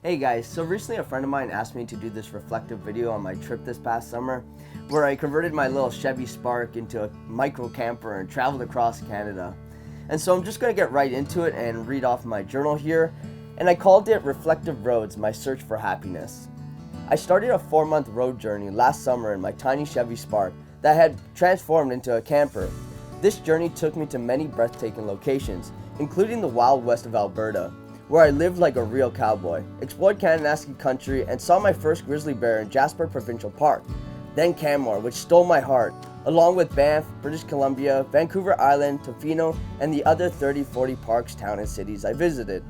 Hey guys, so recently a friend of mine asked me to do this reflective video on my trip this past summer where I converted my little Chevy Spark into a micro camper and traveled across Canada. And so I'm just going to get right into it and read off my journal here, and I called it Reflective Roads, My Search for Happiness. I started a 4-month road journey last summer in my tiny Chevy Spark that had transformed into a camper. This journey took me to many breathtaking locations, including the wild west of Alberta, where I lived like a real cowboy, explored Kananaskis country, and saw my first grizzly bear in Jasper Provincial Park. Then Canmore, which stole my heart, along with Banff, British Columbia, Vancouver Island, Tofino, and the other 30-40 parks, towns, and cities I visited,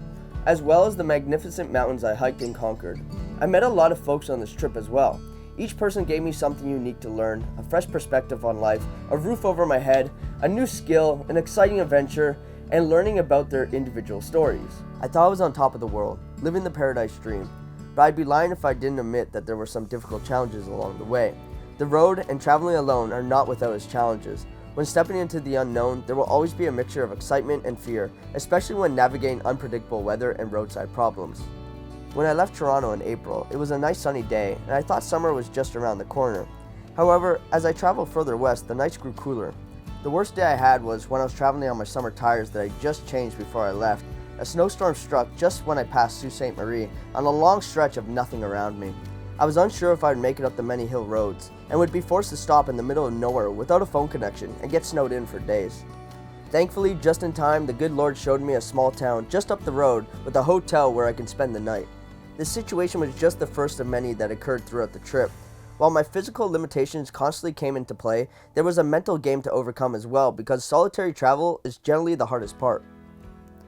as well as the magnificent mountains I hiked and conquered. I met a lot of folks on this trip as well. Each person gave me something unique to learn, a fresh perspective on life, a roof over my head, a new skill, an exciting adventure, and learning about their individual stories. I thought I was on top of the world, living the paradise dream, but I'd be lying if I didn't admit that there were some difficult challenges along the way. The road and traveling alone are not without its challenges. When stepping into the unknown, there will always be a mixture of excitement and fear, especially when navigating unpredictable weather and roadside problems. When I left Toronto in April, it was a nice sunny day, and I thought summer was just around the corner. However, as I traveled further west, the nights grew cooler. The worst day I had was when I was traveling on my summer tires that I just changed before I left. A snowstorm struck just when I passed Sault Ste. Marie on a long stretch of nothing around me. I was unsure if I would make it up the many hill roads and would be forced to stop in the middle of nowhere without a phone connection and get snowed in for days. Thankfully, just in time, the good Lord showed me a small town just up the road with a hotel where I could spend the night. This situation was just the first of many that occurred throughout the trip. While my physical limitations constantly came into play, there was a mental game to overcome as well, because solitary travel is generally the hardest part.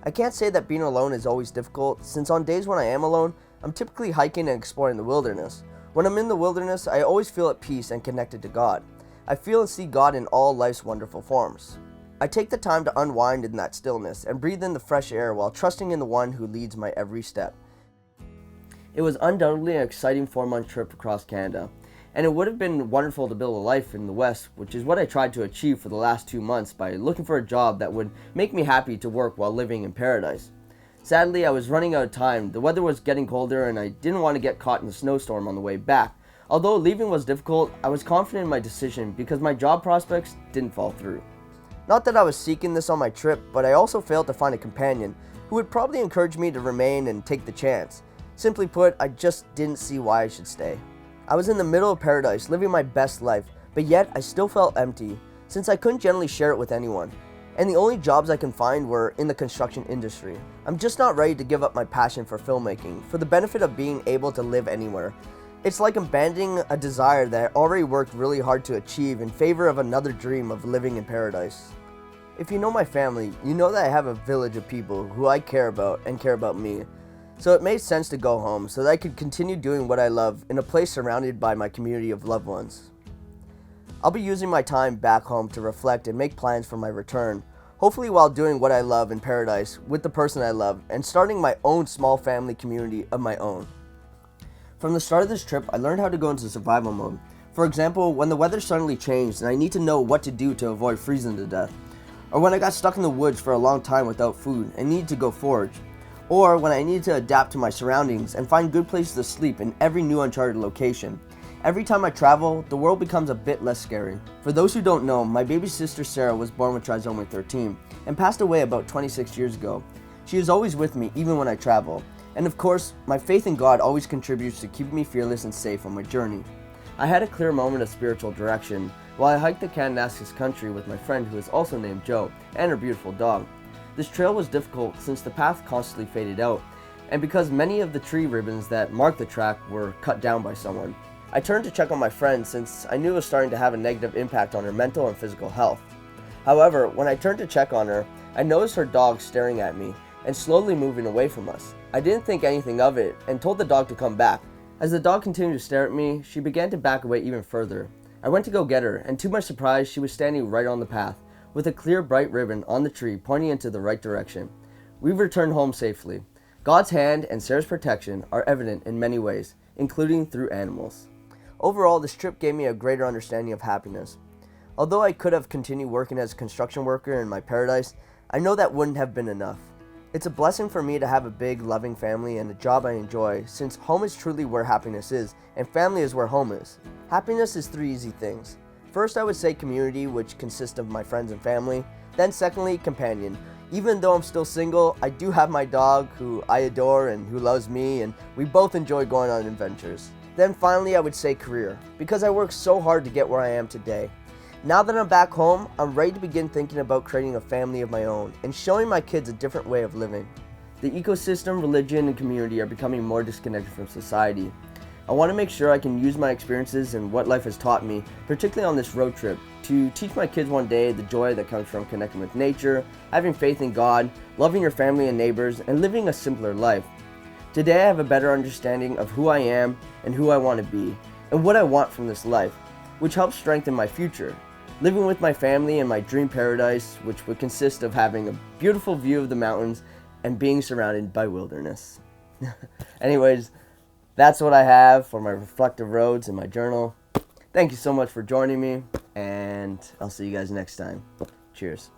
I can't say that being alone is always difficult, since on days when I am alone, I'm typically hiking and exploring the wilderness. When I'm in the wilderness, I always feel at peace and connected to God. I feel and see God in all life's wonderful forms. I take the time to unwind in that stillness and breathe in the fresh air while trusting in the one who leads my every step. It was undoubtedly an exciting 4-month trip across Canada, and it would have been wonderful to build a life in the West, which is what I tried to achieve for the last 2 months by looking for a job that would make me happy to work while living in paradise. Sadly, I was running out of time, the weather was getting colder, and I didn't want to get caught in a snowstorm on the way back. Although leaving was difficult, I was confident in my decision because my job prospects didn't fall through. Not that I was seeking this on my trip, but I also failed to find a companion who would probably encourage me to remain and take the chance. Simply put, I just didn't see why I should stay. I was in the middle of paradise, living my best life, but yet I still felt empty, since I couldn't generally share it with anyone. And the only jobs I can find were in the construction industry. I'm just not ready to give up my passion for filmmaking, for the benefit of being able to live anywhere. It's like abandoning a desire that I already worked really hard to achieve in favor of another dream of living in paradise. If you know my family, you know that I have a village of people who I care about and care about me. So it made sense to go home so that I could continue doing what I love in a place surrounded by my community of loved ones. I'll be using my time back home to reflect and make plans for my return, hopefully while doing what I love in paradise with the person I love and starting my own small family community of my own. From the start of this trip, I learned how to go into survival mode. For example, when the weather suddenly changed and I need to know what to do to avoid freezing to death, or when I got stuck in the woods for a long time without food and needed to go forage, or when I needed to adapt to my surroundings and find good places to sleep in every new uncharted location. Every time I travel, the world becomes a bit less scary. For those who don't know, my baby sister Sarah was born with trisomy 13 and passed away about 26 years ago. She is always with me even when I travel, and of course, my faith in God always contributes to keeping me fearless and safe on my journey. I had a clear moment of spiritual direction while I hiked the Kananaskis country with my friend who is also named Joe and her beautiful dog. This trail was difficult since the path constantly faded out, and because many of the tree ribbons that marked the track were cut down by someone. I turned to check on my friend since I knew it was starting to have a negative impact on her mental and physical health. However, when I turned to check on her, I noticed her dog staring at me and slowly moving away from us. I didn't think anything of it and told the dog to come back. As the dog continued to stare at me, she began to back away even further. I went to go get her, and to my surprise, she was standing right on the path, with a clear bright ribbon on the tree pointing into the right direction. We returned home safely. God's hand and Sarah's protection are evident in many ways, including through animals. Overall, this trip gave me a greater understanding of happiness. Although I could have continued working as a construction worker in my paradise, I know that wouldn't have been enough. It's a blessing for me to have a big, loving family and a job I enjoy, since home is truly where happiness is, and family is where home is. Happiness is 3 easy things. First, I would say community, which consists of my friends and family. Then secondly, companion. Even though I'm still single, I do have my dog, who I adore and who loves me, and we both enjoy going on adventures. Then finally, I would say career, because I worked so hard to get where I am today. Now that I'm back home, I'm ready to begin thinking about creating a family of my own and showing my kids a different way of living. The ecosystem, religion, and community are becoming more disconnected from society. I want to make sure I can use my experiences and what life has taught me, particularly on this road trip, to teach my kids one day the joy that comes from connecting with nature, having faith in God, loving your family and neighbors, and living a simpler life. Today I have a better understanding of who I am and who I want to be, and what I want from this life, which helps strengthen my future. Living with my family in my dream paradise, which would consist of having a beautiful view of the mountains and being surrounded by wilderness. Anyways, that's what I have for my reflective roads in my journal. Thank you so much for joining me, and I'll see you guys next time. Cheers.